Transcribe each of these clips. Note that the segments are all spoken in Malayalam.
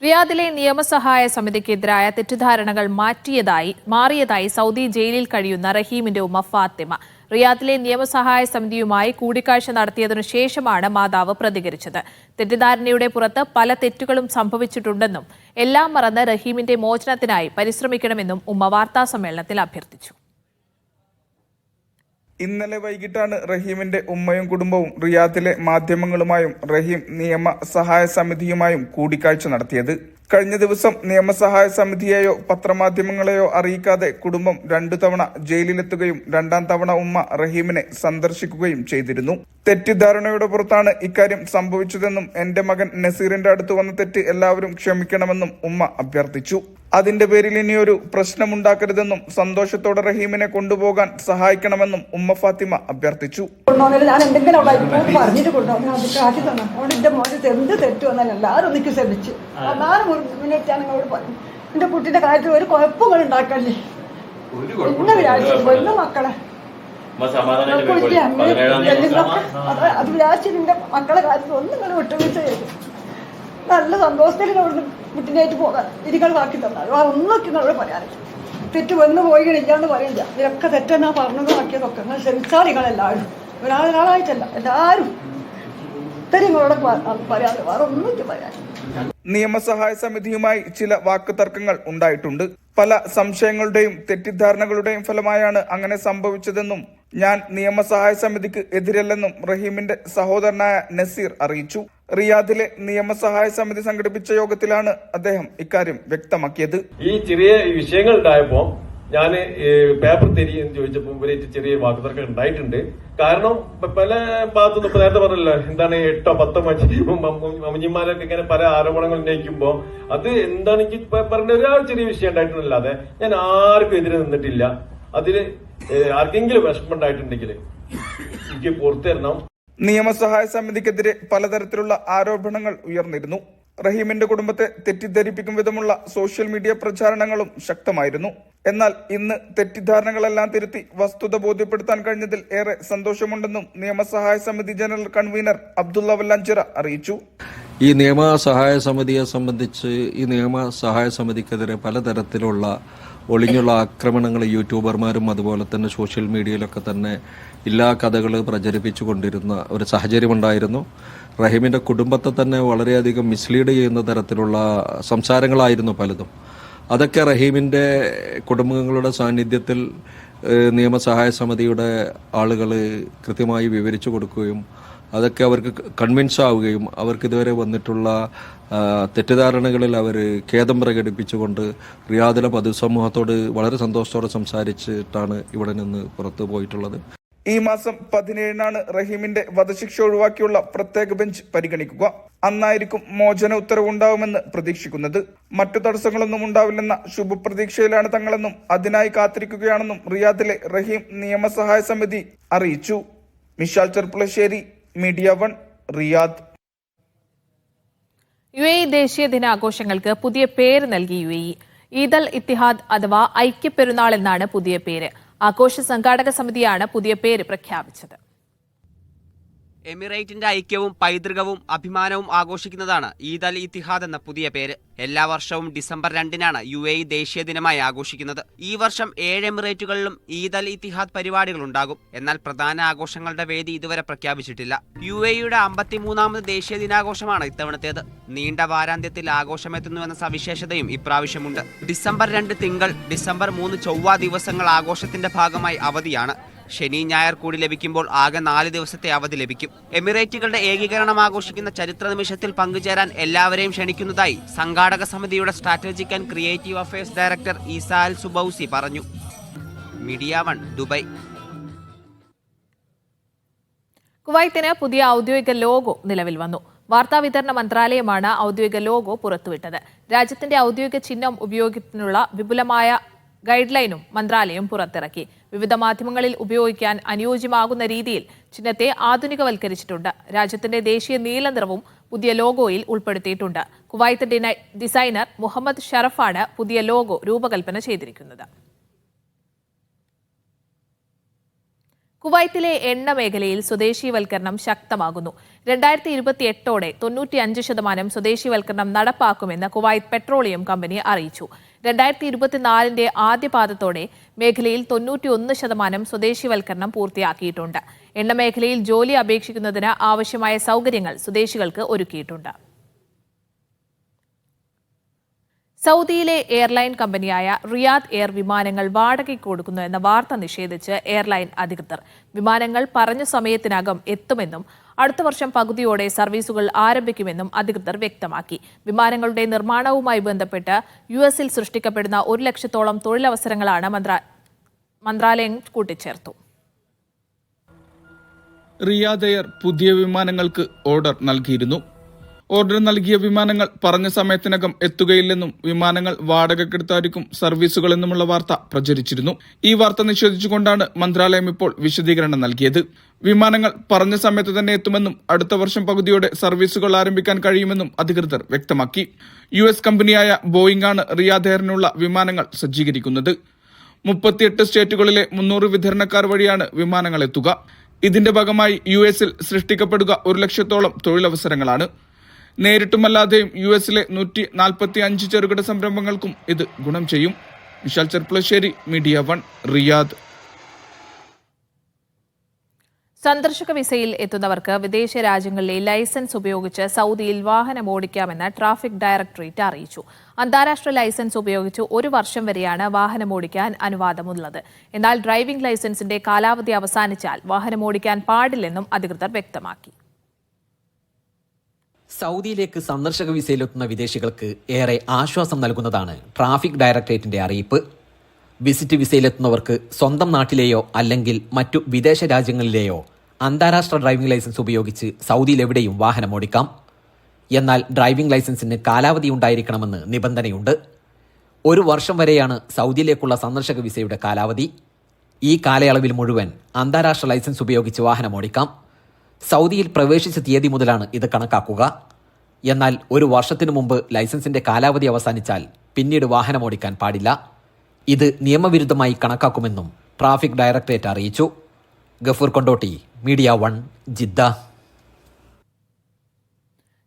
റിയാദിലെ നിയമസഹായ സമിതിക്കെതിരായ തെറ്റിദ്ധാരണകൾ മാറിയതായി സൗദി ജയിലിൽ കഴിയുന്ന റഹീമിന്റെ ഉമ്മ ഫാത്തിമ. റിയാദിലെ നിയമസഹായ സമിതിയുമായി കൂടിക്കാഴ്ച നടത്തിയതിനു ശേഷമാണ് മാതാവ് പ്രതികരിച്ചത്. തെറ്റിദ്ധാരണയുടെ പുറത്ത് പല തെറ്റുകളും സംഭവിച്ചിട്ടുണ്ടെന്നും എല്ലാം മറന്ന് റഹീമിന്റെ മോചനത്തിനായി പരിശ്രമിക്കണമെന്നും ഉമ്മ വാർത്താസമ്മേളനത്തിൽ അഭ്യർത്ഥിച്ചു. ഇന്നലെ വൈകിട്ടാണ് റഹീമിന്റെ ഉമ്മയും കുടുംബവും റിയാദിലെ മാധ്യമങ്ങളുമായും റഹീം നിയമ സഹായ സമിതിയുമായും കൂടിക്കാഴ്ച നടത്തിയത്. കഴിഞ്ഞ ദിവസം നിയമസഹായ സമിതിയെയോ പത്രമാധ്യമങ്ങളെയോ അറിയിക്കാതെ കുടുംബം 2 തവണ ജയിലിലെത്തുകയും 2ാം തവണ ഉമ്മ റഹീമിനെ സന്ദർശിക്കുകയും ചെയ്തിരുന്നു. തെറ്റിദ്ധാരണയുടെ പുറത്താണ് ഇക്കാര്യം സംഭവിച്ചതെന്നും എന്റെ മകൻ നസീറിന്റെ അടുത്ത് വന്ന തെറ്റ് എല്ലാവരും ക്ഷമിക്കണമെന്നും ഉമ്മ അഭ്യർത്ഥിച്ചു. അതിന്റെ പേരിൽ ഇനിയൊരു പ്രശ്നമുണ്ടാക്കരുതെന്നും സന്തോഷത്തോടെ റഹീമിനെ കൊണ്ടുപോകാൻ സഹായിക്കണമെന്നും ഉമ്മ ഫാത്തിമ അഭ്യർത്ഥിച്ചു. ഞാൻ എന്തെങ്കിലും പറഞ്ഞിട്ട് കൊണ്ടുപോകും എന്റെ മോനെ എന്ത് തെറ്റ് വന്നാലും എല്ലാവരും ഒന്നിക്ക് ശ്രമിച്ചു 4 മിനിറ്റ് ഞാൻ നിങ്ങളോട് പറഞ്ഞു. എന്റെ കുട്ടിന്റെ കാര്യത്തിൽ ഒരു കുഴപ്പങ്ങൾ ഉണ്ടാക്കല്ലേ എന്നെ വിചാരിച്ചു മക്കളെ അത് വിചാരിച്ചു നിന്റെ മക്കളെ കാര്യത്തിൽ ഒന്നും നിങ്ങൾ വിട്ടുവീഴ്ച ചെയ്തു നല്ല സന്തോഷത്തിൽ കുട്ടിനായിട്ട് പോകാൻ ഇരികളാക്കി തന്നാൽ ഒന്നൊക്കെ നിങ്ങളോട് പറയാനില്ല. തെറ്റ് വന്നു പോയില്ലാന്ന് പറയില്ല. ഇതൊക്കെ തെറ്റെന്നാ പറഞ്ഞത് ആക്കിയതൊക്കെ നിങ്ങൾ ശ്രമിച്ചാൽ നിങ്ങളെല്ലാവരും ഒരാളായിട്ടല്ല എല്ലാവരും ഇത്രയും നിങ്ങളോട് പറയാതെ വേറെ ഒന്നും പറയാനില്ല. നിയമസഹായ സമിതിയുമായി ചില വാക്കുതർക്കങ്ങൾ ഉണ്ടായിട്ടുണ്ട്. പല സംശയങ്ങളുടെയും തെറ്റിദ്ധാരണകളുടെയും ഫലമായാണ് അങ്ങനെ സംഭവിച്ചതെന്നും ഞാൻ നിയമസഹായ സമിതിക്ക് എതിരല്ലെന്നും റഹീമിന്റെ സഹോദരനായ നസീർ അറിയിച്ചു. റിയാദിലെ നിയമസഹായ സമിതി സംഘടിപ്പിച്ച യോഗത്തിലാണ് അദ്ദേഹം ഇക്കാര്യം വ്യക്തമാക്കിയത്. ഈ ചെറിയ വിഷയങ്ങൾ ഉണ്ടായപ്പോ ഞാൻ പേപ്പർ തരികയെന്ന് ചോദിച്ചപ്പോൾ ഇവരേറ്റ് ചെറിയ വാക്കുതർക്കം ഉണ്ടായിട്ടുണ്ട്. കാരണം പല ഭാഗത്തുനിന്ന് ഇപ്പൊ നേരത്തെ പറഞ്ഞല്ലോ എന്താണ് 8 10 മമ്മിമാരൊക്കെ ഇങ്ങനെ പല ആരോപണങ്ങൾ ഉന്നയിക്കുമ്പോ അത് എന്താണ് എനിക്ക് പറഞ്ഞ ഒരാൾ ചെറിയ വിഷയം ഉണ്ടായിട്ടല്ലാതെ ഞാൻ ആർക്കും എതിരെ നിന്നിട്ടില്ല. അതില് ആർക്കെങ്കിലും വിഷമമുണ്ടായിട്ടുണ്ടെങ്കിൽ എനിക്ക് പുറത്തു തരണം. നിയമസഹായ സമിതിക്കെതിരെ പലതരത്തിലുള്ള ആരോപണങ്ങൾ ഉയർന്നിരുന്നു. റഹീമിന്റെ കുടുംബത്തെ തെറ്റിദ്ധരിപ്പിക്കും വിധമുള്ള സോഷ്യൽ മീഡിയ പ്രചാരണങ്ങളും ശക്തമായിരുന്നു. എന്നാൽ ഇന്ന് തെറ്റിദ്ധാരണകളെല്ലാം തിരുത്തി വസ്തുത ബോധ്യപ്പെടുത്താൻ കഴിഞ്ഞതിൽ ഏറെ സന്തോഷമുണ്ടെന്നും നിയമസഹായ സമിതി ജനറൽ കൺവീനർ അബ്ദുള്ള വല്ലാഞ്ചിറ അറിയിച്ചു. ഈ നിയമസഹായ സമിതിയെ സംബന്ധിച്ച് ഈ നിയമസഹായ സമിതിക്കെതിരെ പലതരത്തിലുള്ള ഒളിഞ്ഞുള്ള ആക്രമണങ്ങൾ യൂട്യൂബർമാരും അതുപോലെ തന്നെ സോഷ്യൽ മീഡിയയിലൊക്കെ തന്നെ എല്ലാ കഥകൾ പ്രചരിപ്പിച്ചു കൊണ്ടിരുന്ന ഒരു സാഹചര്യമുണ്ടായിരുന്നു. റഹീമിൻ്റെ കുടുംബത്തെ തന്നെ വളരെയധികം മിസ്ലീഡ് ചെയ്യുന്ന തരത്തിലുള്ള സംസാരങ്ങളായിരുന്നു പലതും. അതൊക്കെ റഹീമിൻ്റെ കുടുംബങ്ങളുടെ സാന്നിധ്യത്തിൽ നിയമസഹായ സമിതിയുടെ ആളുകൾ കൃത്യമായി വിവരിച്ചു കൊടുക്കുകയും അതൊക്കെ അവർക്ക് കൺവിൻസ് ആവുകയും അവർക്ക് ഇതുവരെ വന്നിട്ടുള്ള തെറ്റിദ്ധാരണകളിൽ അവർ ഖേദം പ്രകടിപ്പിച്ചുകൊണ്ട് റിയാദിലെ പൊതുസമൂഹത്തോട് വളരെ സന്തോഷത്തോടെ സംസാരിച്ചിട്ടാണ് ഇവിടെ നിന്ന് പുറത്തു പോയിട്ടുള്ളത്. ഈ മാസം 17-നാണ് റഹീമിന്റെ വധശിക്ഷ ഒഴിവാക്കിയുള്ള പ്രത്യേക ബെഞ്ച് പരിഗണിക്കുക. അന്നായിരിക്കും മോചന ഉത്തരവുണ്ടാവുമെന്ന് പ്രതീക്ഷിക്കുന്നത്. മറ്റു തടസ്സങ്ങളൊന്നും ഉണ്ടാവില്ലെന്ന ശുഭപ്രതീക്ഷയിലാണ് തങ്ങളെന്നും അതിനായി കാത്തിരിക്കുകയാണെന്നും റിയാദിലെ റഹീം നിയമസഹായ സമിതി അറിയിച്ചു. Mishal Cherpulassery, media 1, Riyadh. UAE ദേശീയ ദിനാഘോഷങ്ങൾക്ക് പുതിയ പേര് നൽകി UAE. ഈദ് അൽ ഇത്തിഹാദ് അഥവാ ഐക്യപ്പെരുന്നാൾ എന്നാണ് പുതിയ പേര്. ആഘോഷ സംഘാടക സമിതിയാണ് പുതിയ പേര് പ്രഖ്യാപിച്ചത്. എമിറേറ്റിന്റെ ഐക്യവും പൈതൃകവും അഭിമാനവും ആഘോഷിക്കുന്നതാണ് ഈദ് അൽ ഇത്തിഹാദ് എന്ന പുതിയ പേര്. എല്ലാ വർഷവും ഡിസംബർ 2-നാണ് UAE ദേശീയ ദിനമായി ആഘോഷിക്കുന്നത്. ഈ വർഷം 7 എമിറേറ്റുകളിലും ഈദ് അൽ ഇത്തിഹാദ് പരിപാടികൾ ഉണ്ടാകും. എന്നാൽ പ്രധാന ആഘോഷങ്ങളുടെ വേദി ഇതുവരെ പ്രഖ്യാപിച്ചിട്ടില്ല. UAEയുടെ 53ാമത് ദേശീയ ദിനാഘോഷമാണ് ഇത്തവണത്തേത്. നീണ്ട വാരാന്ത്യത്തിൽ ആഘോഷമെത്തുന്നുവെന്ന സവിശേഷതയും ഇപ്രാവശ്യമുണ്ട്. ഡിസംബർ 2 തിങ്കൾ, ഡിസംബർ 3 ചൊവ്വ ദിവസങ്ങൾ ആഘോഷത്തിന്റെ ഭാഗമായി അവധിയാണ്. ശനി ഞായർ കൂടി ലഭിക്കുമ്പോൾ ആകെ 4 ദിവസത്തെ അവധി ലഭിക്കും. എമിറേറ്റുകളുടെ ഏകീകരണം ആഘോഷിക്കുന്ന ചരിത്ര നിമിഷത്തിൽ പങ്കുചേരാൻ എല്ലാവരെയും ക്ഷണിക്കുന്നതായി സംഘാടക സമിതിയുടെ strategic and creative affairs director Essa Al Subousi പറഞ്ഞു. Media 1, Dubai. കുവൈത്തിന് പുതിയ ഔദ്യോഗിക ലോഗോ നിലവിൽ വന്നു. വാർത്താവിതരണ മന്ത്രാലയമാണ് ഔദ്യോഗിക ലോഗോ പുറത്തുവിട്ടത്. രാജ്യത്തിന്റെ ഔദ്യോഗിക ചിഹ്നം ഉപയോഗത്തിനുള്ള വിപുലമായ ഗൈഡ് ലൈനും മന്ത്രാലയം പുറത്തിറക്കി. വിവിധ മാധ്യമങ്ങളിൽ ഉപയോഗിക്കാൻ അനുയോജ്യമാകുന്ന രീതിയിൽ ചിഹ്നത്തെ ആധുനികവൽക്കരിച്ചിട്ടുണ്ട്. രാജ്യത്തിന്റെ ദേശീയ നീല നിറവും പുതിയ ലോഗോയിൽ ഉൾപ്പെടുത്തിയിട്ടുണ്ട്. കുവൈത്ത് ഡിസൈനർ മുഹമ്മദ് ഷറഫാണ് പുതിയ ലോഗോ രൂപകൽപ്പന ചെയ്തിരിക്കുന്നത്. കുവൈത്തിലെ എണ്ണ മേഖലയിൽ സ്വദേശീവൽക്കരണം ശക്തമാകുന്നു. 2028ഓടെ 95% സ്വദേശീവൽക്കരണം നടപ്പാക്കുമെന്ന് കുവൈത്ത് പെട്രോളിയം കമ്പനി അറിയിച്ചു. 2024 ആദ്യപാദത്തോടെ മേഖലയിൽ 91% സ്വദേശീവൽക്കരണം പൂർത്തിയാക്കിയിട്ടുണ്ട്. എണ്ണ മേഖലയിൽ ജോലി അപേക്ഷിക്കുന്നതിന് ആവശ്യമായ സൗകര്യങ്ങൾ സ്വദേശികൾക്ക് ഒരുക്കിയിട്ടുണ്ട്. സൗദിയിലെ എയർലൈൻ കമ്പനിയായ റിയാദ് എയർ വിമാനങ്ങൾ വാടകയ്ക്ക് കൊടുക്കുന്നു എന്ന വാർത്ത നിഷേധിച്ച് എയർലൈൻ അധികൃതർ വിമാനങ്ങൾ പറഞ്ഞ സമയത്തിനകം എത്തുമെന്നും അടുത്ത വർഷം പകുതിയോടെ സർവീസുകൾ ആരംഭിക്കുമെന്നും അധികൃതർ വ്യക്തമാക്കി. വിമാനങ്ങളുടെ നിർമ്മാണവുമായി ബന്ധപ്പെട്ട് യുഎസിൽ സൃഷ്ടിക്കപ്പെടുന്ന 1 ലക്ഷത്തോളം തൊഴിലവസരങ്ങളാണ് മന്ത്രാലയം കൂട്ടിച്ചേർത്തു. റിയാദ് എയർ പുതിയ വിമാനങ്ങൾക്ക് ഓർഡർ നൽകിയിരുന്നു. ഓർഡർ നൽകിയ വിമാനങ്ങൾ പറഞ്ഞ സമയത്തിനകം എത്തുകയില്ലെന്നും വിമാനങ്ങൾ വാടകയ്ക്കെടുത്തായിരിക്കും സർവീസുകളെന്നുമുള്ള വാർത്ത പ്രചരിച്ചിരുന്നു. ഈ വാർത്ത നിഷേധിച്ചുകൊണ്ടാണ് മന്ത്രാലയം ഇപ്പോൾ വിശദീകരണം നൽകിയത്. വിമാനങ്ങൾ പറഞ്ഞ സമയത്ത് തന്നെ എത്തുമെന്നും അടുത്ത വർഷം പകുതിയോടെ സർവീസുകൾ ആരംഭിക്കാൻ കഴിയുമെന്നും അധികൃതർ വ്യക്തമാക്കി. US കമ്പനിയായ ബോയിംഗ് ആണ് റിയാദ് എയറിനുള്ള വിമാനങ്ങൾ സജ്ജീകരിക്കുന്നത്. 38 സ്റ്റേറ്റുകളിലെ 300 വിതരണക്കാർ വഴിയാണ് വിമാനങ്ങൾ എത്തുക. ഇതിന്റെ ഭാഗമായി USൽ സൃഷ്ടിക്കപ്പെടുക 1 ലക്ഷത്തോളം തൊഴിലവസരങ്ങളാണ്. നേരിട്ടുമല്ലാതെയും USലെ 145 ചെറുകിട സംരംഭങ്ങൾക്കും ഇത് ഗുണം ചെയ്യും. Vishal Cherpulassery, media 1, Riyadh. സന്ദർശക വിസയിൽ എത്തുന്നവർക്ക് വിദേശ രാജ്യങ്ങളിലെ ലൈസൻസ് ഉപയോഗിച്ച് സൗദിയിൽ വാഹനം ഓടിക്കാമെന്ന് ട്രാഫിക് ഡയറക്ടറേറ്റ് അറിയിച്ചു. അന്താരാഷ്ട്ര ലൈസൻസ് ഉപയോഗിച്ച് 1 വർഷം വരെയാണ് വാഹനം ഓടിക്കാൻ അനുവാദമുള്ളത്. എന്നാൽ ഡ്രൈവിംഗ് ലൈസൻസിന്റെ കാലാവധി അവസാനിച്ചാൽ വാഹനം ഓടിക്കാൻ പാടില്ലെന്നും അധികൃതർ വ്യക്തമാക്കി. സൗദിയിലേക്ക് സന്ദർശക വിസയിലെത്തുന്ന വിദേശികൾക്ക് ഏറെ ആശ്വാസം നൽകുന്നതാണ് ട്രാഫിക് ഡയറക്ടറേറ്റിന്റെ അറിയിപ്പ്. വിസിറ്റ് വിസയിലെത്തുന്നവർക്ക് സ്വന്തം നാട്ടിലെയോ അല്ലെങ്കിൽ മറ്റു വിദേശ രാജ്യങ്ങളിലെയോ അന്താരാഷ്ട്ര ഡ്രൈവിംഗ് ലൈസൻസ് ഉപയോഗിച്ച് സൗദിയിൽ എവിടെയും വാഹനം ഓടിക്കാം. എന്നാൽ ഡ്രൈവിംഗ് ലൈസൻസിന് കാലാവധി ഉണ്ടായിരിക്കണമെന്ന് നിബന്ധനയുണ്ട്. 1 വർഷം വരെയാണ് സൗദിയിലേക്കുള്ള സന്ദർശക വിസയുടെ കാലാവധി. ഈ കാലയളവിൽ മുഴുവൻ അന്താരാഷ്ട്ര ലൈസൻസ് ഉപയോഗിച്ച് വാഹനം ഓടിക്കാം. സൗദിയിൽ പ്രവേശിച്ച തീയതി മുതലാണ് ഇത് കണക്കാക്കുക. എന്നാൽ 1 വർഷത്തിനു മുമ്പ് ലൈസൻസിന്റെ കാലാവധി അവസാനിച്ചാൽ പിന്നീട് വാഹനം ഓടിക്കാൻ പാടില്ല. ഇത് നിയമവിരുദ്ധമായി കണക്കാക്കുമെന്നും ട്രാഫിക് ഡയറക്ടറേറ്റ് അറിയിച്ചു. Gafoor Kondotty, media 1, Jeddah.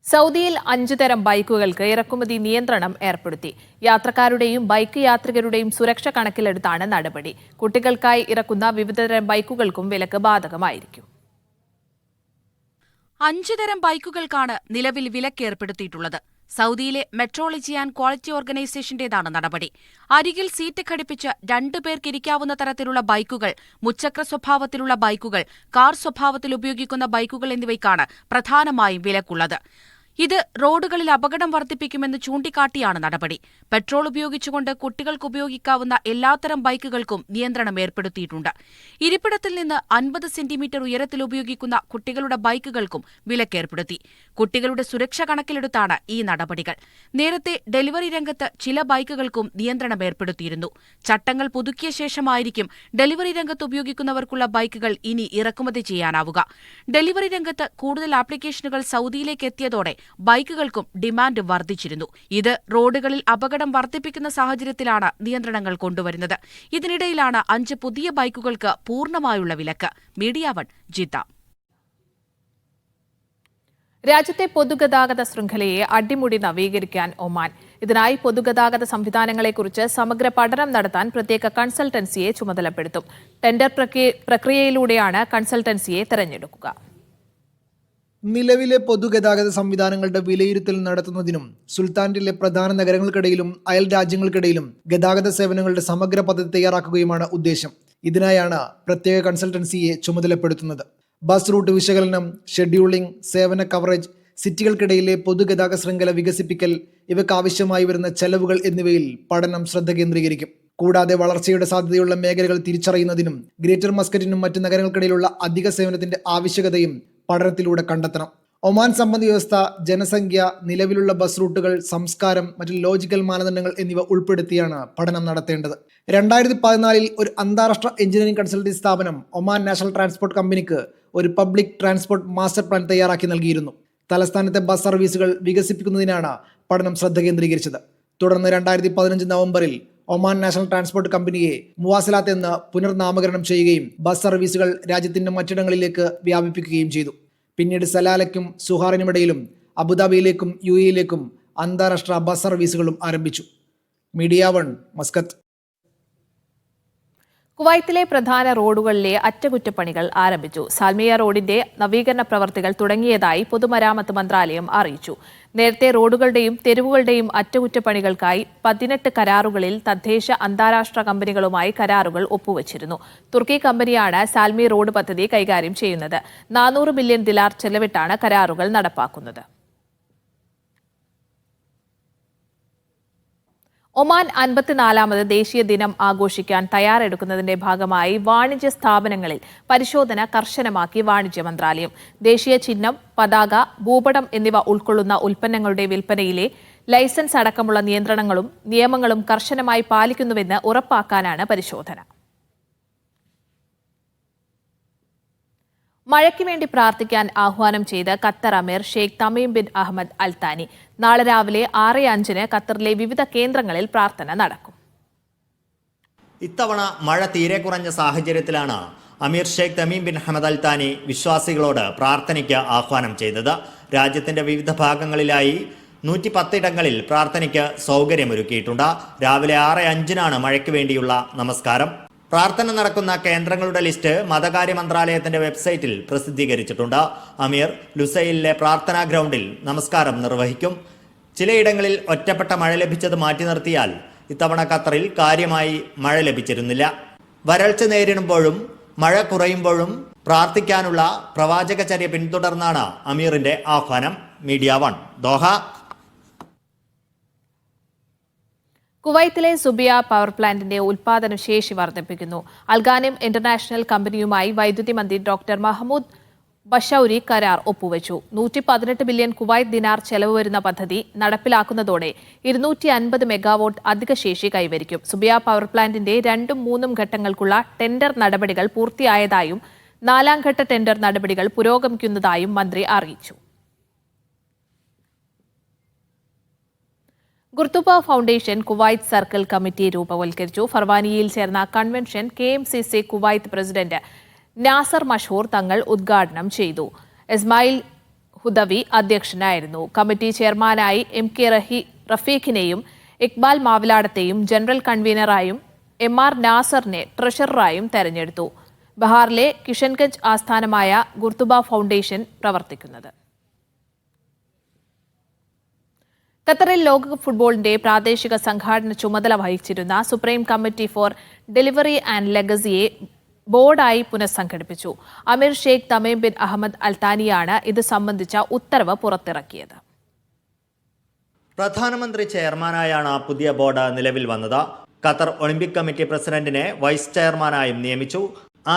സൗദിയിൽ 5 തരം ബൈക്കുകൾക്ക് ഇറക്കുമതി നിയന്ത്രണം ഏർപ്പെടുത്തി. യാത്രക്കാരുടെയും ബൈക്ക് യാത്രികരുടെയും സുരക്ഷ കണക്കിലെടുത്താണ് നടപടി. കുട്ടികൾക്കായി ഇറക്കുന്ന വിവിധതരം ബൈക്കുകൾക്കും വിലക്ക് ബാധകമായിരിക്കും. 5 തരം ബൈക്കുകൾക്കാണ് നിലവിൽ വിലക്കേർപ്പെടുത്തിയിട്ടുള്ളത്. സൗദിയിലെ മെട്രോളജി ആൻഡ് ക്വാളിറ്റി ഓർഗനൈസേഷന്റേതാണ് നടപടി. അരികിൽ സീറ്റ് ഘടിപ്പിച്ച് 2 പേർക്കിരിക്കാവുന്ന തരത്തിലുള്ള ബൈക്കുകൾ, മുച്ചക്ര സ്വഭാവത്തിലുള്ള ബൈക്കുകൾ, കാർ സ്വഭാവത്തിൽ ഉപയോഗിക്കുന്ന ബൈക്കുകൾ എന്നിവയ്ക്കാണ് പ്രധാനമായും വിലക്കുള്ളത്. ഇത് റോഡുകളിൽ അപകടം വർദ്ധിപ്പിക്കുമെന്ന് ചൂണ്ടിക്കാട്ടിയാണ് നടപടി. പെട്രോൾ ഉപയോഗിച്ചുകൊണ്ട് കുട്ടികൾക്ക് ഉപയോഗിക്കാവുന്ന എല്ലാത്തരം ബൈക്കുകൾക്കും നിയന്ത്രണം ഏർപ്പെടുത്തിയിട്ടുണ്ട്. ഇരിപ്പിടത്തിൽ നിന്ന് 50 സെന്റിമീറ്റർ ഉയരത്തിൽ ഉപയോഗിക്കുന്ന കുട്ടികളുടെ ബൈക്കുകൾക്കും വിലക്കേർപ്പെടുത്തി. കുട്ടികളുടെ സുരക്ഷ കണക്കിലെടുത്താണ് ഈ നടപടികൾ. നേരത്തെ ഡെലിവറി രംഗത്ത് ചില ബൈക്കുകൾക്കും നിയന്ത്രണം ഏർപ്പെടുത്തിയിരുന്നു. ചട്ടങ്ങൾ പുതുക്കിയ ശേഷമായിരിക്കും ഡെലിവറി രംഗത്ത് ഉപയോഗിക്കുന്നവർക്കുള്ള ബൈക്കുകൾ ഇനി ഇറക്കുമതി ചെയ്യാനാവുക. ഡെലിവറി രംഗത്ത് കൂടുതൽ ആപ്ലിക്കേഷനുകൾ സൗദിയിലേക്ക് എത്തിയതോടെ ബൈക്കുകൾക്കും ഡിമാൻഡ് വർദ്ധിച്ചിരുന്നു. ഇത് റോഡുകളിൽ അപകടം വർദ്ധിപ്പിക്കുന്ന സാഹചര്യത്തിലാണ് നിയന്ത്രണങ്ങൾ കൊണ്ടുവരുന്നത്. ഇതിനിടയിലാണ് 5 പുതിയ ബൈക്കുകൾക്ക് പൂർണ്ണമായുള്ള വിലക്ക്. Media 1, Jeddah. രാജ്യത്തെ പൊതുഗതാഗത ശൃംഖലയെ അടിമുടി നവീകരിക്കാൻ ഒമാൻ. ഇതിനായി പൊതുഗതാഗത സംവിധാനങ്ങളെക്കുറിച്ച് സമഗ്ര പഠനം നടത്താൻ പ്രത്യേക കൺസൾട്ടൻസിയെ ചുമതലപ്പെടുത്തും. ടെൻഡർ പ്രക്രിയയിലൂടെയാണ് കൺസൾട്ടൻസിയെ തെരഞ്ഞെടുക്കുക. നിലവിലെ പൊതുഗതാഗത സംവിധാനങ്ങളുടെ വിലയിരുത്തൽ നടത്തുന്നതിനും സുൽത്താനിലെ പ്രധാന നഗരങ്ങൾക്കിടയിലും അയൽ രാജ്യങ്ങൾക്കിടയിലും ഗതാഗത സേവനങ്ങളുടെ സമഗ്ര പദ്ധതി തയ്യാറാക്കുകയുമാണ് ഉദ്ദേശം. ഇതിനായാണ് പ്രത്യേക കൺസൾട്ടൻസിയെ ചുമതലപ്പെടുത്തുന്നത്. ബസ് റൂട്ട് വിശകലനം, ഷെഡ്യൂളിംഗ്, സേവന കവറേജ്, സിറ്റികൾക്കിടയിലെ പൊതുഗതാഗത ശൃംഖല വികസിപ്പിക്കൽ, ഇവയ്ക്കാവശ്യമായി വരുന്ന ചെലവുകൾ എന്നിവയിൽ പഠനം ശ്രദ്ധ കേന്ദ്രീകരിക്കും. കൂടാതെ വളർച്ചയുടെ സാധ്യതയുള്ള മേഖലകൾ തിരിച്ചറിയുന്നതിനും ഗ്രേറ്റർ മസ്കറ്റിനും മറ്റ് നഗരങ്ങൾക്കിടയിലുള്ള അധിക സേവനത്തിന്റെ ആവശ്യകതയും പഠനത്തിലൂടെ കണ്ടെത്തണം. ഒമാൻ സമ്പദ് വ്യവസ്ഥ, ജനസംഖ്യ, നിലവിലുള്ള ബസ് റൂട്ടുകൾ, സംസ്കാരം, മറ്റ് ലോജിക്കൽ മാനദണ്ഡങ്ങൾ എന്നിവ ഉൾപ്പെടുത്തിയാണ് പഠനം നടത്തേണ്ടത്. 2014 ഒരു അന്താരാഷ്ട്ര എഞ്ചിനീയറിംഗ് കൺസൾട്ടൻസി സ്ഥാപനം ഒമാൻ നാഷണൽ ട്രാൻസ്പോർട്ട് കമ്പനിക്ക് ഒരു പബ്ലിക് ട്രാൻസ്പോർട്ട് മാസ്റ്റർ പ്ലാൻ തയ്യാറാക്കി നൽകിയിരുന്നു. തലസ്ഥാനത്തെ ബസ് സർവീസുകൾ വികസിപ്പിക്കുന്നതിനാണ് പഠനം ശ്രദ്ധ കേന്ദ്രീകരിച്ചത്. തുടർന്ന് 2015 നവംബറിൽ ഒമാൻ നാഷണൽ ട്രാൻസ്പോർട്ട് കമ്പനിയെ മുവാസലാത്ത് എന്ന് പുനർനാമകരണം ചെയ്യുകയും ബസ് സർവീസുകൾ രാജ്യത്തിന്റെ മറ്റിടങ്ങളിലേക്ക് വ്യാപിപ്പിക്കുകയും ചെയ്തു. പിന്നീട് സലാലയ്ക്കും സുഹാറിനുമിടയിലും അബുദാബിയിലേക്കും UAE-യിലേക്കും അന്താരാഷ്ട്ര ബസ് സർവീസുകളും ആരംഭിച്ചു. Media 1 Muscat. കുവൈത്തിലെ പ്രധാന റോഡുകളിലെ അറ്റകുറ്റപ്പണികൾ ആരംഭിച്ചു. സാൽമിയ റോഡിന്റെ നവീകരണ പ്രവർത്തികൾ തുടങ്ങിയതായി പൊതുമരാമത്ത് മന്ത്രാലയം അറിയിച്ചു. നേരത്തെ റോഡുകളുടെയും തെരുവുകളുടെയും അറ്റകുറ്റപ്പണികൾക്കായി 18 കരാറുകളിൽ തദ്ദേശ അന്താരാഷ്ട്ര കമ്പനികളുമായി കരാറുകൾ ഒപ്പുവച്ചിരുന്നു. തുർക്കി കമ്പനിയാണ് സാൽമി റോഡ് പദ്ധതി കൈകാര്യം ചെയ്യുന്നത്. 400 മില്യൺ ദിലാർ ചെലവിട്ടാണ് കരാറുകൾ നടപ്പാക്കുന്നത്. ഒമാൻ 54ാമത് ദേശീയ ദിനം ആഘോഷിക്കാൻ തയ്യാറെടുക്കുന്നതിന്റെ ഭാഗമായി വാണിജ്യ സ്ഥാപനങ്ങളിൽ പരിശോധന കർശനമാക്കി വാണിജ്യ മന്ത്രാലയം. ദേശീയ ചിഹ്നം, പതാക, ഭൂപടം എന്നിവ ഉൾക്കൊള്ളുന്ന ഉൽപ്പന്നങ്ങളുടെ വിൽപ്പനയിലെ ലൈസൻസ് അടക്കമുള്ള നിയന്ത്രണങ്ങളും നിയമങ്ങളും കർശനമായി പാലിക്കുന്നുവെന്ന് ഉറപ്പാക്കാനാണ് പരിശോധന. മഴയ്ക്ക് വേണ്ടി പ്രാർത്ഥിക്കാൻ ആഹ്വാനം ചെയ്ത് ഖത്തർ അമീർ ഷെയ്ഖ് തമീം ബിൻ അഹമ്മദ് അൽ താനി. നാളെ രാവിലെ 6:05 ഖത്തറിലെ വിവിധ കേന്ദ്രങ്ങളിൽ പ്രാർത്ഥന നടക്കും. ഇത്തവണ മഴ തീരെ കുറഞ്ഞ സാഹചര്യത്തിലാണ് അമീർ ഷെയ്ഖ് തമീം ബിൻ അഹമ്മദ് അൽ താനി വിശ്വാസികളോട് പ്രാർത്ഥനയ്ക്ക് ആഹ്വാനം ചെയ്തത്. രാജ്യത്തിന്റെ വിവിധ ഭാഗങ്ങളിലായി 110 ഇടങ്ങളിൽ പ്രാർത്ഥനയ്ക്ക് സൗകര്യമൊരുക്കിയിട്ടുണ്ട്. രാവിലെ 6:05 മഴയ്ക്ക് വേണ്ടിയുള്ള നമസ്കാരം. പ്രാർത്ഥന നടക്കുന്ന കേന്ദ്രങ്ങളുടെ ലിസ്റ്റ് മതകാര്യ മന്ത്രാലയത്തിന്റെ വെബ്സൈറ്റിൽ പ്രസിദ്ധീകരിച്ചിട്ടുണ്ട്. അമീർ ലുസൈലിലെ പ്രാർത്ഥനാ ഗ്രൗണ്ടിൽ നമസ്കാരം നിർവഹിക്കും. ചിലയിടങ്ങളിൽ ഒറ്റപ്പെട്ട മഴ ലഭിച്ചത് മാറ്റി നിർത്തിയാൽ ഇത്തവണ ഖത്തറിൽ കാര്യമായി മഴ ലഭിച്ചിരുന്നില്ല. വരൾച്ച നേരിടുമ്പോഴും മഴ കുറയുമ്പോഴും പ്രാർത്ഥിക്കാനുള്ള പ്രവാചകചര്യ പിന്തുടർന്നാണ് അമീറിന്റെ ആഹ്വാനം. Media 1 Doha. കുവൈത്തിലെ സുബിയ പവർ പ്ലാന്റിന്റെ ഉൽപാദന ശേഷി വർദ്ധിപ്പിക്കുന്നു. അൽഗാനിം ഇന്റർനാഷണൽ കമ്പനിയുമായി വൈദ്യുതി മന്ത്രി ഡോക്ടർ മഹമ്മൂദ് ബഷൌരി കരാർ ഒപ്പുവച്ചു. 118 ബില്യൺ കുവൈത്ത് ദിനാർ ചെലവ് വരുന്ന പദ്ധതി നടപ്പിലാക്കുന്നതോടെ 250 മെഗാവാട്ട് അധിക ശേഷി കൈവരിക്കും. സുബിയ പവർ പ്ലാന്റിന്റെ 2ഉം 3ഉം ഘട്ടങ്ങൾക്കുള്ള ടെൻഡർ നടപടികൾ പൂർത്തിയായതായും 4ാം ഘട്ട ടെൻഡർ നടപടികൾ പുരോഗമിക്കുന്നതായും മന്ത്രി അറിയിച്ചു. Qurtuba foundation Kuwait circle committee രൂപവൽക്കരിച്ചു. ഫർവാനിയിൽ ചേർന്ന convention KMCC Kuwait president Nasar Mashhoor Thangal ഉദ്ഘാടനം ചെയ്തു. ഇസ്മായിൽ ഹുദവി അധ്യക്ഷനായിരുന്നു. കമ്മിറ്റി ചെയർമാനായി MK റഫീഖിനെയും ഇക്ബാൽ മാവിലാടത്തെയും ജനറൽ കൺവീനറായും MR നാസറിനെ ട്രഷററായും തെരഞ്ഞെടുത്തു. ബഹാറിലെ കിഷൻഗഞ്ച് ആസ്ഥാനമായ ഗുർത്തുബ ഫൗണ്ടേഷൻ പ്രവർത്തിക്കുന്നത്. ഖത്തറിൽ ലോകകപ്പ് ഫുട്ബോളിന്റെ പ്രാദേശിക സംഘാടന ചുമതല വഹിച്ചിരുന്ന supreme committee for delivery and ലെഗസിയെ ബോർഡായി പുനഃസംഘടിപ്പിച്ചു. Amir Sheikh Tamim bin Ahmad Al താനിയാണ് ഇത് സംബന്ധിച്ച ഉത്തരവ് പുറത്തിറക്കിയത്. പ്രധാനമന്ത്രി ചെയർമാനായാണ് പുതിയ ബോർഡ് നിലവിൽ വന്നത്. ഖത്തർ ഒളിമ്പിക് കമ്മിറ്റി പ്രസിഡന്റിനെ വൈസ് ചെയർമാനായും നിയമിച്ചു.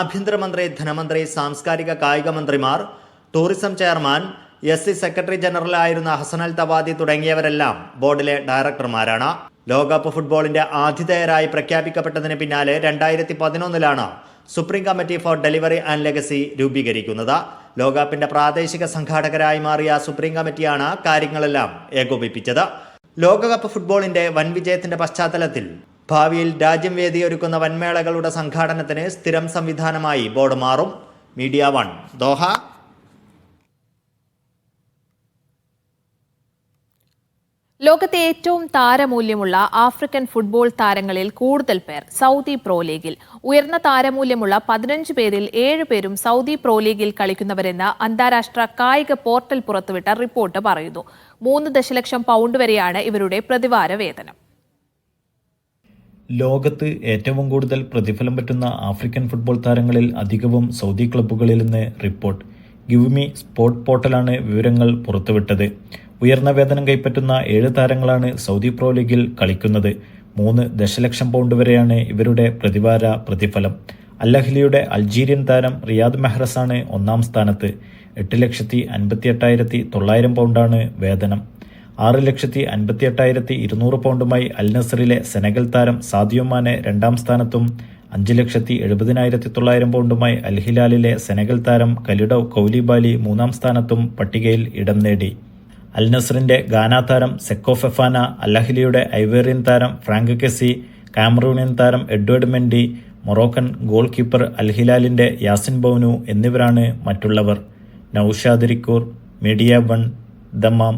ആഭ്യന്തരമന്ത്രി, ധനമന്ത്രി, സാംസ്കാരിക കായിക മന്ത്രിമാർ, ടൂറിസം ചെയർമാൻ, SC സെക്രട്ടറി ജനറലായിരുന്ന ഹസൻ അൽ തവാദി തുടങ്ങിയവരെല്ലാം ബോർഡിലെ ഡയറക്ടർമാരാണ്. ലോകകപ്പ് ഫുട്ബോളിന്റെ ആതിഥേയരായി പ്രഖ്യാപിക്കപ്പെട്ടതിന് പിന്നാലെ 2011 supreme committee for delivery and legacy രൂപീകരിക്കുന്നത്. ലോകകപ്പിന്റെ പ്രാദേശിക സംഘാടകരായി മാറിയ സുപ്രീം കമ്മിറ്റിയാണ് കാര്യങ്ങളെല്ലാം ഏകോപിപ്പിച്ചത്. ലോകകപ്പ് ഫുട്ബോളിന്റെ വൻ വിജയത്തിന്റെ പശ്ചാത്തലത്തിൽ ഭാവിയിൽ രാജ്യം വേദിയൊരുക്കുന്ന വൻമേളകളുടെ സംഘാടനത്തിന് സ്ഥിരം സംവിധാനമായി ബോർഡ് മാറും. Media 1 Doha. ലോകത്തെ ഏറ്റവും താരമൂല്യമുള്ള ആഫ്രിക്കൻ ഫുട്ബോൾ താരങ്ങളിൽ കൂടുതൽ പേർ സൗദി പ്രോ ലീഗിൽ. ഉയർന്ന താരമൂല്യമുള്ള 15 പേരിൽ 7 പേരും സൗദി പ്രോ ലീഗിൽ കളിക്കുന്നവരെന്ന് അന്താരാഷ്ട്ര കായിക പോർട്ടൽ പുറത്തുവിട്ട റിപ്പോർട്ട് പറയുന്നു. 3 ദശലക്ഷം പൗണ്ട് വരെയാണ് ഇവരുടെ പ്രതിവാര വേതനം. ലോകത്ത് ഏറ്റവും കൂടുതൽ പ്രതിഫലം പറ്റുന്ന ആഫ്രിക്കൻ ഫുട്ബോൾ താരങ്ങളിൽ അധികവും സൗദി ക്ലബ്ബുകളിലെന്ന് റിപ്പോർട്ട്. ഗിവ് മീ സ്പോർട്ട് പോർട്ടലാണ് വിവരങ്ങൾ പുറത്തുവിട്ടത്. ഉയർന്ന വേതനം കൈപ്പറ്റുന്ന 7 താരങ്ങളാണ് സൗദി പ്രോ ലീഗിൽ കളിക്കുന്നത്. 3 ദശലക്ഷം പൗണ്ട് വരെയാണ് ഇവരുടെ പ്രതിവാര പ്രതിഫലം. അൽ അഹ്ലിയുടെ അൾജീരിയൻ താരം റിയാദ് മെഹ്റസാണ് 1ാം സ്ഥാനത്ത്. 8,58,900 പൗണ്ടാണ് വേതനം. 6,58,200 പൗണ്ടുമായി അൽ നസറിലെ സെനഗൽ താരം സാദിയോ മാനെ 2ാം സ്ഥാനത്തും 5,70,900 പൗണ്ടുമായി അൽ ഹിലാലിലെ സെനഗൽ താരം കലിഡോ കൗലിബാലി 3ാം സ്ഥാനത്തും പട്ടികയിൽ ഇടം നേടി. അൽ നസറിന്റെ ഗാന താരം സെക്കോ ഫെഫാന, അൽ അഹ്ലിയുടെ ഐവേറിയൻ താരം ഫ്രാങ്ക് കെസി, കാമറൂണിയൻ താരം Edouard Mendy, Moroccan goal keeper Al ഹിലാലിന്റെ യാസിൻ ബൗനു എന്നിവരാണ് മറ്റുള്ളവർ. നൌഷാദ് റിക്കൂർ, media 1, Dammam.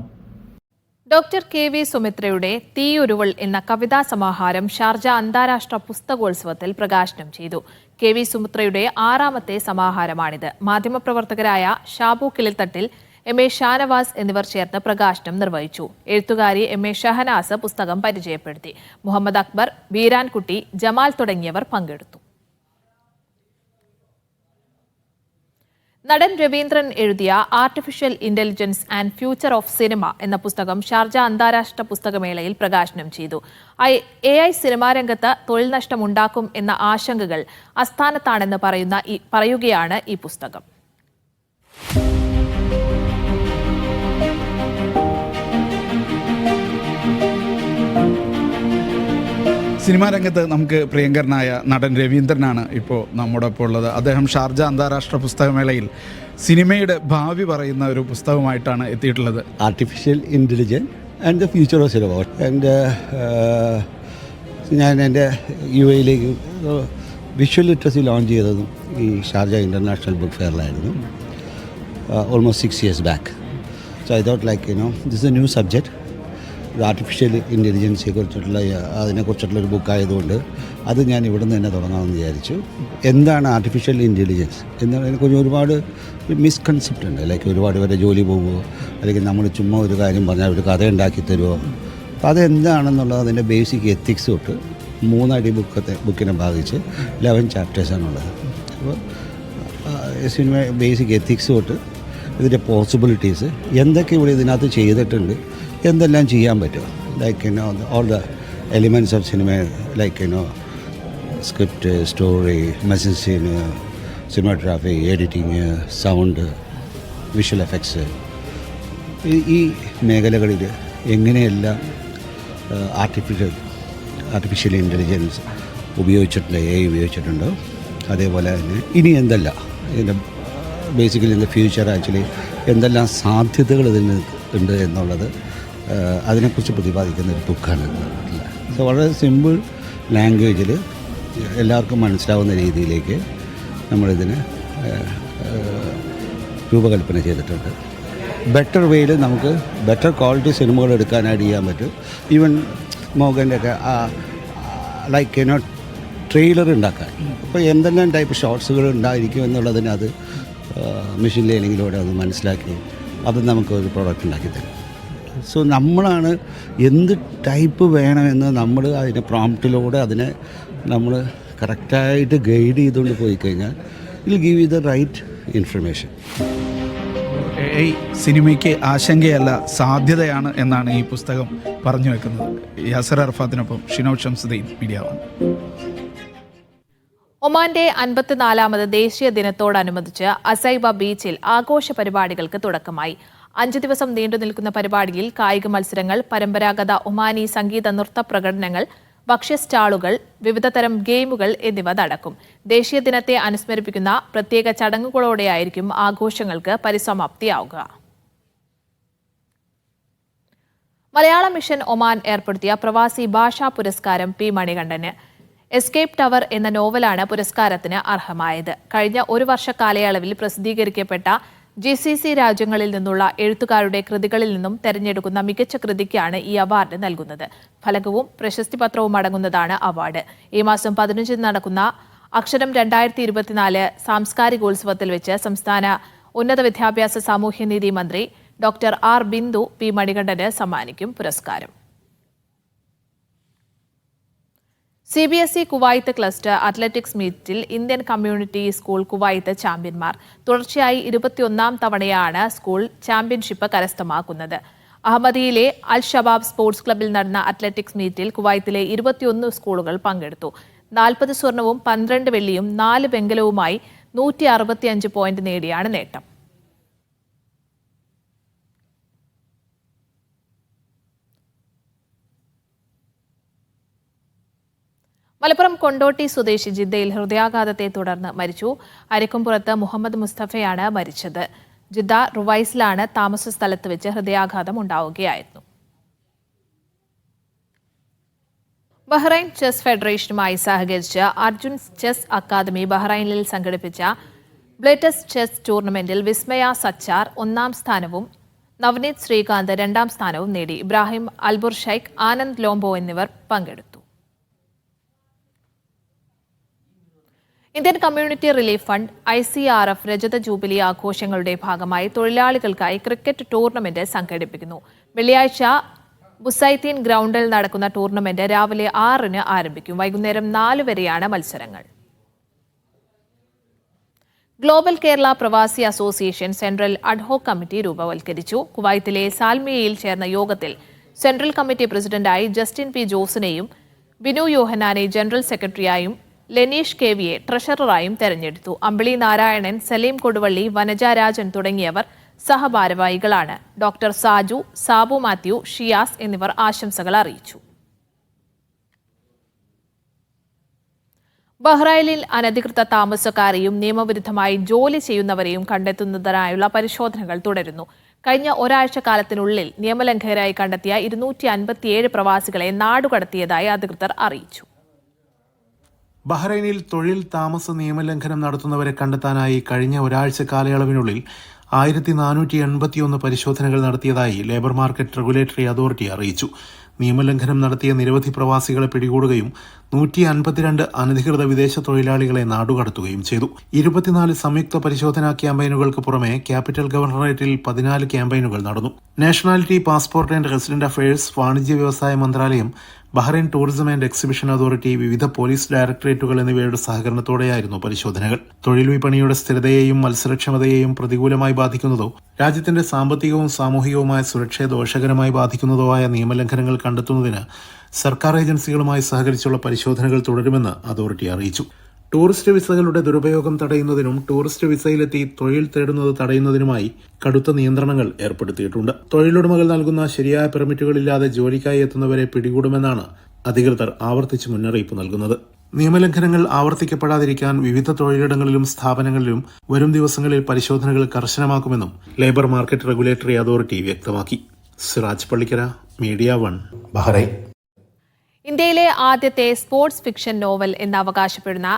Doctor K V സുമിത്രയുടെ തീയുരുവൾ എന്ന കവിതാ സമാഹാരം ഷാർജ അന്താരാഷ്ട്ര പുസ്തകോത്സവത്തിൽ പ്രകാശനം ചെയ്തു. കെ വി സുമിത്രയുടെ 6ാമത്തെ സമാഹാരമാണിത്. മാധ്യമപ്രവർത്തകരായ ഷാബു കിളിത്തട്ടിൽ, എം എ ഷാനവാസ് എന്നിവർ ചേർന്ന് പ്രകാശനം നിർവഹിച്ചു. എഴുത്തുകാരി എം എ ഷഹനാസ് പുസ്തകം പരിചയപ്പെടുത്തി. മുഹമ്മദ് അക്ബർ, ബീരാൻകുട്ടി, ജമാൽ തുടങ്ങിയവർ പങ്കെടുത്തു. നടൻ രവീന്ദ്രൻ എഴുതിയ artificial intelligence and future of cinema എന്ന പുസ്തകം ഷാർജ അന്താരാഷ്ട്ര പുസ്തകമേളയിൽ പ്രകാശനം ചെയ്തു. AI സിനിമാ രംഗത്ത് തൊഴിൽ നഷ്ടമുണ്ടാക്കും എന്ന ആശങ്കകൾ അസ്ഥാനത്താണെന്ന് പറയുകയാണ് ഈ പുസ്തകം. സിനിമാ രംഗത്ത് നമുക്ക് പ്രിയങ്കരനായ നടൻ രവീന്ദ്രനാണ് ഇപ്പോൾ നമ്മോടൊപ്പം ഉള്ളത്. അദ്ദേഹം ഷാർജ അന്താരാഷ്ട്ര പുസ്തകമേളയിൽ സിനിമയുടെ ഭാവി പറയുന്ന ഒരു പുസ്തകമായിട്ടാണ് എത്തിയിട്ടുള്ളത്. Artificial intelligence and the future of cinema. ഞാൻ എൻ്റെ UAE വിഷ്വൽ ലിറ്ററസി ലോഞ്ച് ചെയ്തതും ഈ ഷാർജ ഇൻ്റർനാഷണൽ ബുക്ക് ഫെയറിലായിരുന്നു, almost 6 years back. So I thought this is a new subject. Artificial ഇൻ്റലിജൻസിനെ കുറിച്ചിട്ടുള്ള അതിനെക്കുറിച്ചിട്ടുള്ളൊരു ബുക്കായതുകൊണ്ട് അത് ഞാൻ ഇവിടെ നിന്ന് തന്നെ തുടങ്ങാമെന്ന് വിചാരിച്ചു. എന്താണ് ആർട്ടിഫിഷ്യൽ ഇൻ്റലിജൻസ് എന്നതിനെക്കുറിച്ച് ഒരുപാട് മിസ്കൺസെപ്റ്റ് ഉണ്ട്. ഒരുപാട് പേരെ ജോലി പോകുമോ, അല്ലെങ്കിൽ നമ്മൾ ചുമ്മാ ഒരു കാര്യം പറഞ്ഞാൽ ഒരു കഥ ഉണ്ടാക്കി തരുമോ. അപ്പോൾ അതെന്താണെന്നുള്ളത് അതിൻ്റെ ബേസിക് എത്തിക്സ് തൊട്ട് 3 അടി ബുക്കിനെ ഭാഗിച്ച് 11 ചാപ്റ്റേഴ്സാണുള്ളത്. അപ്പോൾ സിനിമ ബേസിക് എത്തിക്സ് തൊട്ട് ഇതിൻ്റെ പോസിബിലിറ്റീസ് എന്തൊക്കെ ഇവിടെ ഇതിനകത്ത് ചെയ്തിട്ടുണ്ട്, എന്തെല്ലാം ചെയ്യാൻ പറ്റും. All the elements of cinema, script, story, message scene, cinematography, editing, sound, visual effects, ഈ മേഖലകളിൽ എങ്ങനെയെല്ലാം ആർട്ടിഫിഷ്യൽ ഇൻ്റലിജൻസ് ഉപയോഗിച്ചിട്ടുണ്ട്, AI ഉപയോഗിച്ചിട്ടുണ്ടോ, അതേപോലെ തന്നെ ഇനി എന്തെല്ലാം ഇതിൻ്റെ basically in the future actually എന്തെല്ലാം സാധ്യതകൾ ഇതിന് ഉണ്ട് എന്നുള്ളത് അതിനെക്കുറിച്ച് പ്രതിപാദിക്കുന്ന ഒരു ബുക്കാണ്. സോ വളരെ സിമ്പിൾ ലാംഗ്വേജിൽ എല്ലാവർക്കും മനസ്സിലാവുന്ന രീതിയിലേക്ക് നമ്മളിതിനെ രൂപകൽപ്പന ചെയ്തിട്ടുണ്ട്. ബെറ്റർ വേയിൽ നമുക്ക് ബെറ്റർ ക്വാളിറ്റി സിനിമകൾ എടുക്കാനായിട്ട് ചെയ്യാൻ പറ്റും. ഈവൻ മോഹൻ്റെ ഒക്കെ ട്രെയിലർ ഉണ്ടാക്കാൻ അപ്പോൾ എന്തെല്ലാം ടൈപ്പ് ഷോർട്സുകൾ ഉണ്ടായിരിക്കും എന്നുള്ളതിന് അത് മെഷീൻ ലേണിങ്ങിലൂടെ അത് മനസ്സിലാക്കി അത് നമുക്കൊരു പ്രോഡക്റ്റ് ഉണ്ടാക്കി തരും. സോ നമ്മളാണ് എന്ത് ടൈപ്പ് വേണമെന്ന് നമ്മൾ അതിനെ പ്രോംപ്റ്റിലൂടെ അതിനെ നമ്മൾ കറക്റ്റായിട്ട് ഗൈഡ് ചെയ്തുകൊണ്ട് പോയി കഴിഞ്ഞാൽ it give you the right information. AI സിനിമയ്ക്ക് ആശങ്കയല്ല, സാധ്യതയാണ് എന്നാണ് ഈ പുസ്തകം പറഞ്ഞു വെക്കുന്നത്. യാസർ അറഫാത്തിനൊപ്പം ഷിനോദ് ഷംസുദ്ദീൻ, മീഡിയ 1. ഒമാന്റെ 54ാമത് ദേശീയ ദിനത്തോടനുബന്ധിച്ച് അസൈബ ബീച്ചിൽ ആഘോഷ പരിപാടികൾക്ക് തുടക്കമായി. 5 ദിവസം നീണ്ടു നിൽക്കുന്ന പരിപാടിയിൽ കായിക മത്സരങ്ങൾ, പരമ്പരാഗത ഒമാനി സംഗീത നൃത്ത പ്രകടനങ്ങൾ, ഭക്ഷ്യ സ്റ്റാളുകൾ, വിവിധതരം ഗെയിമുകൾ എന്നിവ നടക്കും. ദേശീയ ദിനത്തെ അനുസ്മരിപ്പിക്കുന്ന പ്രത്യേക ചടങ്ങുകളോടെയായിരിക്കും ആഘോഷങ്ങൾക്ക് പരിസമാപ്തിയാവുക. മലയാള മിഷൻ ഒമാൻ ഏർപ്പെടുത്തിയ പ്രവാസി ഭാഷാ പുരസ്കാരം P. മണികണ്ഠന്. എസ്കേപ്പ് ടവർ എന്ന നോവലാണ് പുരസ്കാരത്തിന് അർഹമായത്. കഴിഞ്ഞ 1 വർഷ കാലയളവിൽ പ്രസിദ്ധീകരിക്കപ്പെട്ട GCC രാജ്യങ്ങളിൽ നിന്നുള്ള എഴുത്തുകാരുടെ കൃതികളിൽ നിന്നും തെരഞ്ഞെടുക്കുന്ന മികച്ച കൃതിക്കാണ് ഈ അവാർഡ് നൽകുന്നത്. ഫലകവും പ്രശസ്തിപത്രവും അടങ്ങുന്നതാണ് അവാർഡ്. ഈ മാസം 15 നടക്കുന്ന അക്ഷരം 2024 സാംസ്കാരികോത്സവത്തിൽ വെച്ച് സംസ്ഥാന ഉന്നത വിദ്യാഭ്യാസ സാമൂഹ്യനീതി മന്ത്രി doctor R. Bindu P. Manikandan സമ്മാനിക്കും പുരസ്കാരം. CBSE കുവൈത്ത് ക്ലസ്റ്റർ അത്ലറ്റിക്സ് മീറ്റിൽ ഇന്ത്യൻ കമ്മ്യൂണിറ്റി സ്കൂൾ കുവൈത്ത് ചാമ്പ്യന്മാർ. തുടർച്ചയായി 21ാം തവണയാണ് സ്കൂൾ ചാമ്പ്യൻഷിപ്പ് കരസ്ഥമാക്കുന്നത്. അഹമ്മദിയിലെ അൽ ഷബാബ് സ്പോർട്സ് ക്ലബ്ബിൽ നടന്ന അത്ലറ്റിക്സ് മീറ്റിൽ കുവൈത്തിലെ 21 സ്കൂളുകൾ പങ്കെടുത്തു. 40 സ്വർണവും 12 വെള്ളിയും 4 വെങ്കലവുമായി 165 പോയിന്റ് നേടിയാണ് നേട്ടം. മലപ്പുറം കൊണ്ടോട്ടി സ്വദേശി ജിദ്ദയിൽ ഹൃദയാഘാതത്തെ തുടർന്ന് മരിച്ചു. അരിക്കുംപുറത്ത് മുഹമ്മദ് മുസ്തഫയാണ് മരിച്ചത്. ജിദ്ദ റുവൈസിലാണ് താമസ സ്ഥലത്ത് വെച്ച് ഹൃദയാഘാതം ഉണ്ടാവുകയായിരുന്നു. ബഹ്റൈൻ ചെസ് ഫെഡറേഷനുമായി സഹകരിച്ച് അർജുൻ ചെസ് അക്കാദമി ബഹ്റൈനിൽ സംഘടിപ്പിച്ച ബ്ലേറ്റസ് ചെസ് ടൂർണമെന്റിൽ വിസ്മയ സച്ചാർ 1ാം സ്ഥാനവും നവനീത് ശ്രീകാന്ത് 2ാം സ്ഥാനവും നേടി. ഇബ്രാഹിം അൽബുർഷൈഖ്, ആനന്ദ് ലോംബോ എന്നിവർ പങ്കെടുത്തു. Indian community relief fund ICRF രജത ജൂബിലി ആഘോഷങ്ങളുടെ ഭാഗമായി തൊഴിലാളികൾക്കായി ക്രിക്കറ്റ് ടൂർണമെന്റ് സംഘടിപ്പിക്കുന്നു. വെള്ളിയാഴ്ച ബുസൈത്തീൻ ഗ്രൗണ്ടിൽ നടക്കുന്ന ടൂർണമെന്റ് രാവിലെ 6-ന് ആരംഭിക്കും. വൈകുന്നേരം 4 വരെയാണ് മത്സരങ്ങൾ. Global Kerala Pravasi association central adhoc committee രൂപവൽക്കരിച്ചു. കുവൈത്തിലെ സാൽമിയയിൽ ചേർന്ന യോഗത്തിൽ സെൻട്രൽ കമ്മിറ്റി പ്രസിഡന്റായി ജസ്റ്റിൻ പി ജോസിനെയും ബിനു യോഹനാനെ ജനറൽ സെക്രട്ടറിയായും ലെനീഷ് കെവിയെ ട്രഷററായും തെരഞ്ഞെടുത്തു. അമ്പിളി നാരായണൻ, സലീം കൊടുവള്ളി, വനജ രാജൻ തുടങ്ങിയവർ സഹഭാരവാഹികളാണ്. ഡോക്ടർ സാജു, സാബു മാത്യു, ഷിയാസ് എന്നിവർ ആശംസകൾ അറിയിച്ചു. ബഹ്റൈനിൽ അനധികൃത താമസക്കാരെയും നിയമവിരുദ്ധമായി ജോലി ചെയ്യുന്നവരെയും കണ്ടെത്തുന്നതിനായുള്ള പരിശോധനകൾ തുടരുന്നു. കഴിഞ്ഞ ഒരാഴ്ച കാലത്തിനുള്ളിൽ നിയമലംഘകരായി കണ്ടെത്തിയ 257 പ്രവാസികളെ നാടുകടത്തിയതായി അധികൃതർ അറിയിച്ചു. ബഹ്റൈനിൽ തൊഴിൽ താമസ നിയമലംഘനം നടത്തുന്നവരെ കണ്ടെത്താനായി കഴിഞ്ഞ ഒരാഴ്ച കാലയളവിനുള്ളിൽ 1481 പരിശോധനകൾ നടത്തിയതായി ലേബർ മാർക്കറ്റ് റെഗുലേറ്ററി അതോറിറ്റി അറിയിച്ചു. നിയമലംഘനം നടത്തിയ നിരവധി പ്രവാസികളെ പിടികൂടുകയും 152 അനധികൃത വിദേശ തൊഴിലാളികളെ നാടുകടത്തുകയും ചെയ്തു. 24 സംയുക്ത പരിശോധനാ ക്യാമ്പയിനുകൾക്ക് പുറമെ ക്യാപിറ്റൽ ഗവർണറേറ്റിൽ 14 ക്യാമ്പയിനുകൾ നടന്നു. Nationality, passport and resident affairs, വാണിജ്യ വ്യവസായ മന്ത്രാലയം, Bahrain tourism and exhibition authority, വിവിധ പോലീസ് ഡയറക്ടറേറ്റുകൾ എന്നിവയുടെ സഹകരണത്തോടെയായിരുന്നു പരിശോധനകൾ. തൊഴിൽ വിപണിയുടെ സ്ഥിരതയെയും മത്സരക്ഷമതയെയും പ്രതികൂലമായി ബാധിക്കുന്നതോ രാജ്യത്തിന്റെ സാമ്പത്തികവും സാമൂഹികവുമായ സുരക്ഷയെ ദോഷകരമായി ബാധിക്കുന്നതോ ആയ നിയമലംഘനങ്ങൾ കണ്ടെത്തുന്നതിന് സർക്കാർ ഏജൻസികളുമായി സഹകരിച്ചുള്ള പരിശോധനകൾ തുടരുമെന്ന് അതോറിറ്റി അറിയിച്ചു. ടൂറിസ്റ്റ് വിസകളുടെ ദുരുപയോഗം തടയുന്നതിനും ടൂറിസ്റ്റ് വിസയിലെത്തി തൊഴിൽ തേടുന്നത് തടയുന്നതിനുമായി കടുത്ത നിയന്ത്രണങ്ങൾ ഏർപ്പെടുത്തിയിട്ടുണ്ട്. തൊഴിലുടമകൾ നൽകുന്ന ശരിയായ പെർമിറ്റുകളില്ലാതെ ജോലിക്കായി എത്തുന്നവരെ പിടികൂടുമെന്നാണ് അധികൃതർ ആവർത്തിച്ച് മുന്നറിയിപ്പ് നൽകുന്നത്. നിയമലംഘനങ്ങൾ ആവർത്തിക്കപ്പെടാതിരിക്കാൻ വിവിധ തൊഴിലിടങ്ങളിലും സ്ഥാപനങ്ങളിലും വരും ദിവസങ്ങളിൽ പരിശോധനകൾ കർശനമാക്കുമെന്നും ലേബർ മാർക്കറ്റ് റെഗുലേറ്ററി അതോറിറ്റി വ്യക്തമാക്കി. Siraj Pallikkara, media 1, Bahrain. ഇന്ത്യയിലെ ആദ്യത്തെ സ്പോർട്സ് ഫിക്ഷൻ നോവൽ എന്ന് അവകാശപ്പെടുന്ന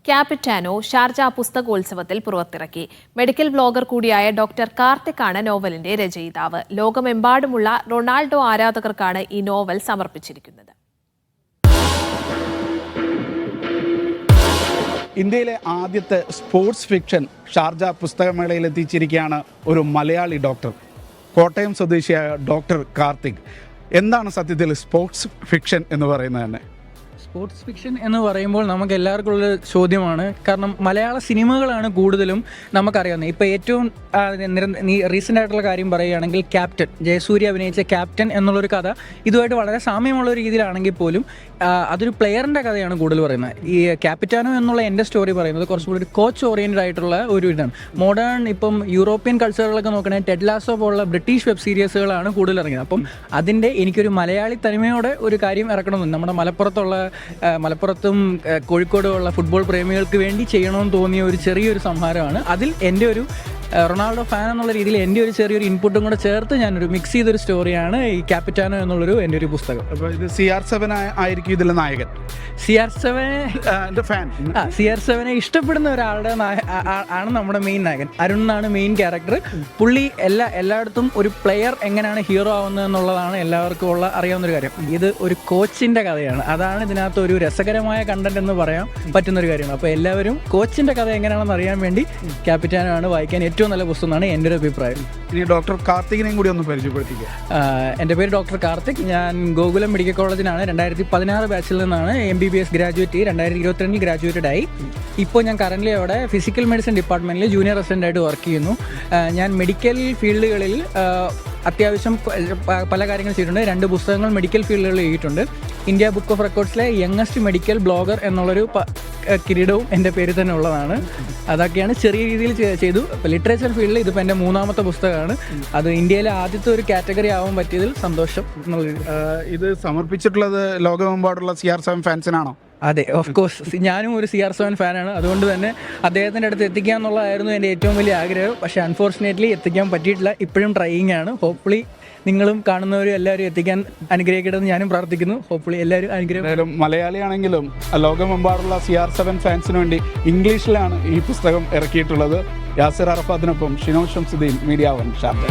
ക്യാപിറ്റാനോ ഷാർജ പുസ്തകോത്സവത്തിൽ പുറത്തിറക്കി. മെഡിക്കൽ ബ്ലോഗർ കൂടിയായ ഡോക്ടർ കാർത്തിക്കാണ് നോവലിന്റെ രചയിതാവ്. ലോകമെമ്പാടുമുള്ള റൊണാൾഡോ ആരാധകർക്കാണ് ഈ നോവൽ സമർപ്പിച്ചിരിക്കുന്നത്. ഇന്ത്യയിലെ ആദ്യത്തെ സ്പോർട്സ് ഫിക്ഷൻ ഷാർജ പുസ്തകമേളയിൽ എത്തിച്ചിരിക്കുകയാണ് ഒരു മലയാളി ഡോക്ടർ. കോട്ടയം സ്വദേശിയായ ഡോക്ടർ കാർത്തിക്. എന്താണ് സത്യത്തിൽ സ്പോർട്സ് ഫിക്ഷൻ എന്ന് പറയുന്നത് തന്നെ? സ്പോർട്സ് ഫിക്ഷൻ എന്ന് പറയുമ്പോൾ നമുക്ക് എല്ലാവർക്കും ഉള്ള ചോദ്യമാണ്. കാരണം മലയാള സിനിമകളാണ് കൂടുതലും നമുക്കറിയാവുന്നത്. ഇപ്പോൾ ഏറ്റവും റീസെൻ്റ് ആയിട്ടുള്ള കാര്യം പറയുകയാണെങ്കിൽ ക്യാപ്റ്റൻ, ജയസൂര്യ അഭിനയിച്ച ക്യാപ്റ്റൻ എന്നുള്ളൊരു കഥ ഇതുമായിട്ട് വളരെ സാമ്യമുള്ള രീതിയിലാണെങ്കിൽ പോലും അതൊരു പ്ലെയറിൻ്റെ കഥയാണ് കൂടുതൽ പറയുന്നത്. ഈ ക്യാപിറ്റാനോ എന്നുള്ള എൻ്റെ സ്റ്റോറി പറയുന്നത് കുറച്ചുകൂടി ഒരു കോച്ച് ഓറിയൻറ്റഡ് ആയിട്ടുള്ള ഒരു ഇതാണ്. മോഡേൺ ഇപ്പം യൂറോപ്യൻ കൾച്ചറുകളൊക്കെ നോക്കണമെങ്കിൽ ടെഡ് ലാസോ പോലുള്ള ബ്രിട്ടീഷ് വെബ് സീരീസുകളാണ് കൂടുതൽ ഇറങ്ങിയത്. അപ്പം അതിൻ്റെ എനിക്കൊരു മലയാളി തനിമയോടെ ഒരു കാര്യം ഇറക്കണമെന്നുണ്ട്. നമ്മുടെ മലപ്പുറത്തും കോഴിക്കോടുമുള്ള ഫുട്ബോൾ പ്രേമികൾക്ക് വേണ്ടി ചെയ്യണമെന്ന് തോന്നിയ ഒരു ചെറിയൊരു സംഹാരമാണ്. അതിൽ എൻ്റെ ഒരു റൊണാൾഡോ ഫാൻ എന്നുള്ള രീതിയിൽ എൻ്റെ ഒരു ചെറിയൊരു ഇൻപുട്ടും കൂടെ ചേർത്ത് ഞാനൊരു മിക്സ് ചെയ്തൊരു സ്റ്റോറിയാണ് ഈ ക്യാപിറ്റാനോ എന്നുള്ളൊരു എൻ്റെ ഒരു പുസ്തകം. അപ്പോൾ ഇത് CR7 ആയിരിക്കും ഇതിലെ നായകൻ. CR7 ഇഷ്ടപ്പെടുന്ന ഒരാളുടെ ആണ് നമ്മുടെ മെയിൻ നായകൻ. അരുൺ എന്നാണ് മെയിൻ ക്യാരക്ടർ. പുള്ളി എല്ലായിടത്തും ഒരു പ്ലെയർ എങ്ങനെയാണ് ഹീറോ ആവുന്നത് എന്നുള്ളതാണ് എല്ലാവർക്കും അറിയാവുന്നൊരു കാര്യം. ഇത് ഒരു കോച്ചിൻ്റെ കഥയാണ്. അതാണ് ഇതിനകത്ത് ഒരു രസകരമായ കണ്ടന്റ് എന്ന് പറയാൻ പറ്റുന്നൊരു കാര്യമാണ്. അപ്പോൾ എല്ലാവരും കോച്ചിൻ്റെ കഥ എങ്ങനെയാണെന്ന് അറിയാൻ വേണ്ടി ക്യാപിറ്റാനോ ആണ് വായിക്കാൻ ഏറ്റവും നല്ല പുസ്തകം എന്നാണ് എൻ്റെ ഒരു അഭിപ്രായം. ഇനി ഡോക്ടർ കാർത്തികിനെയും കൂടി ഒന്ന് പരിചയപ്പെടുത്തിക്കുക. എൻ്റെ പേര് ഡോക്ടർ കാർത്തിക്. ഞാൻ ഗോകുലം മെഡിക്കൽ കോളേജിലാണ് 2016 ബാച്ചിൽ നിന്നാണ് MBBS ഗ്രാജുവേറ്റ് 2022 ഗ്രാജുവേറ്റഡ് ആയി. ഇപ്പോൾ ഞാൻ കറൻ്റ്ലി അവിടെ ഫിസിക്കൽ മെഡിസിൻ ഡിപ്പാർട്ട്മെൻറ്റിൽ ജൂനിയർ റെസിഡൻ്റ് ആയിട്ട് വർക്ക് ചെയ്യുന്നു. ഞാൻ മെഡിക്കൽ ഫീൽഡുകളിൽ അത്യാവശ്യം പല കാര്യങ്ങൾ ചെയ്തിട്ടുണ്ട്. 2 പുസ്തകങ്ങൾ മെഡിക്കൽ ഫീൽഡുകളിൽ എഴുതിയിട്ടുണ്ട്. ഇന്ത്യ ബുക്ക് ഓഫ് റെക്കോർഡ്സിലെ യങ്ങസ്റ്റ് മെഡിക്കൽ ബ്ലോഗർ എന്നുള്ളൊരു കിരീടവും എൻ്റെ പേരിൽ തന്നെ ഉള്ളതാണ്. അതൊക്കെയാണ് ചെറിയ രീതിയിൽ ചെയ്തു. ഇപ്പോൾ ലിറ്ററേച്ചർ ഫീൽഡിൽ ഇതിപ്പോൾ എൻ്റെ 3ാമത്തെ പുസ്തകമാണ്. അത് ഇന്ത്യയിലെ ആദ്യത്തെ ഒരു കാറ്റഗറി ആവാൻ പറ്റിയതിൽ സന്തോഷം എന്നുള്ളത്. ഇത് സമർപ്പിച്ചിട്ടുള്ളത് ലോകമെമ്പാടുള്ള CR7 ഫാൻസിനാണോ? അതെ, ഓഫ് കോഴ്സ്. ഞാനും ഒരു CR7 ഫാനാണ്. അതുകൊണ്ട് തന്നെ അദ്ദേഹത്തിൻ്റെ അടുത്ത് എത്തിക്കുക എന്നുള്ളതായിരുന്നു എൻ്റെ ഏറ്റവും വലിയ ആഗ്രഹം. പക്ഷേ അൺഫോർച്ചുനേറ്റ്ലി എത്തിക്കാൻ പറ്റിയിട്ടില്ല. ഇപ്പോഴും ട്രൈയിങ് ആണ്. ഹോപ്പ്ഫുള്ളി നിങ്ങളും കാണുന്നവരും എല്ലാവരും എത്തിക്കാൻ അനുഗ്രഹിക്കണമെന്ന് ഞാനും പ്രാർത്ഥിക്കുന്നു. ഹോപ്പ്ഫുള്ളി എല്ലാവരും അനുഗ്രഹം. എന്തായാലും മലയാളിയാണെങ്കിലും ലോകമെമ്പാടുള്ള CR7 ഫാൻസിന് വേണ്ടി ഇംഗ്ലീഷിലാണ് ഈ പുസ്തകം ഇറക്കിയിട്ടുള്ളത്. യാസിർ അറഫാത്തിനൊപ്പം ഷിനോ ഷംസുദ്ദീൻ, മീഡിയ 1 ഷാർജ.